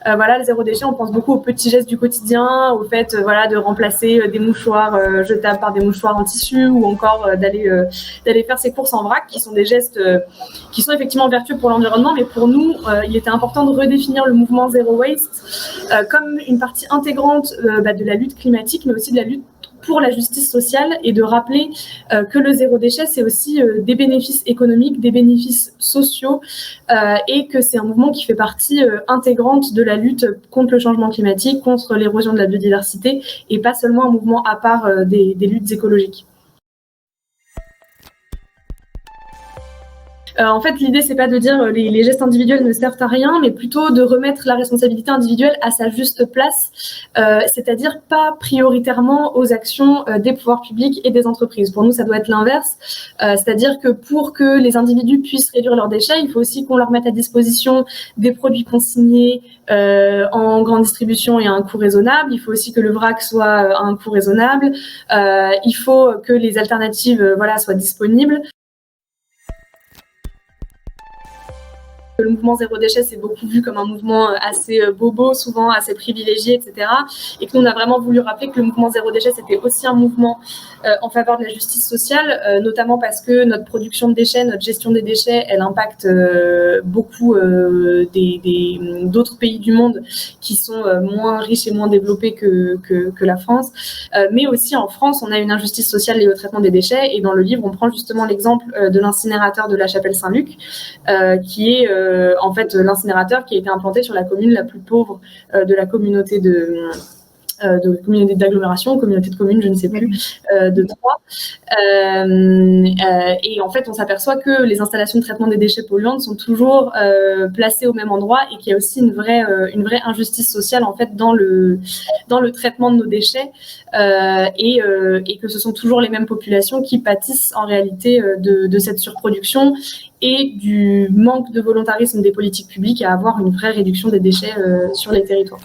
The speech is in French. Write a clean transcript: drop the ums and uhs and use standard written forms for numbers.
Voilà, le zéro déchet, on pense beaucoup aux petits gestes du quotidien, au fait voilà, de remplacer des mouchoirs jetables par des mouchoirs en tissu, ou encore d'aller faire ses courses en vrac, qui sont des gestes qui sont effectivement vertueux pour l'environnement, mais pour nous, il était important de redéfinir le mouvement Zero Waste comme une partie intégrante de la lutte climatique, mais aussi de la lutte pour la justice sociale, et de rappeler que le zéro déchet, c'est aussi des bénéfices économiques, des bénéfices sociaux, et que c'est un mouvement qui fait partie intégrante de la lutte contre le changement climatique, contre l'érosion de la biodiversité, et pas seulement un mouvement à part des luttes écologiques. En fait, l'idée, c'est pas de dire les gestes individuels ne servent à rien, mais plutôt de remettre la responsabilité individuelle à sa juste place, c'est-à-dire pas prioritairement aux actions des pouvoirs publics et des entreprises. Pour nous, ça doit être l'inverse, c'est-à-dire que pour que les individus puissent réduire leurs déchets, il faut aussi qu'on leur mette à disposition des produits consignés en grande distribution et à un coût raisonnable. Il faut aussi que le vrac soit à un coût raisonnable. Il faut que les alternatives soient disponibles. Le mouvement zéro déchet, c'est beaucoup vu comme un mouvement assez bobo, souvent assez privilégié, etc. Et que nous, on a vraiment voulu rappeler que le mouvement zéro déchet, c'était aussi un mouvement en faveur de la justice sociale, notamment parce que notre production de déchets, notre gestion des déchets, elle impacte beaucoup d'autres pays du monde qui sont moins riches et moins développés que la France. Mais aussi en France, on a une injustice sociale liée au traitement des déchets. Et dans le livre, on prend justement l'exemple de l'incinérateur de la Chapelle-Saint-Luc, qui est en fait l'incinérateur qui a été implanté sur la commune la plus pauvre de la communauté communauté d'agglomération, communauté de communes, je ne sais plus, de Troyes. Et en fait, on s'aperçoit que les installations de traitement des déchets polluantes sont toujours placées au même endroit, et qu'il y a aussi une vraie injustice sociale en fait dans le traitement de nos déchets, et que ce sont toujours les mêmes populations qui pâtissent en réalité de cette surproduction et du manque de volontarisme des politiques publiques à avoir une vraie réduction des déchets sur les territoires.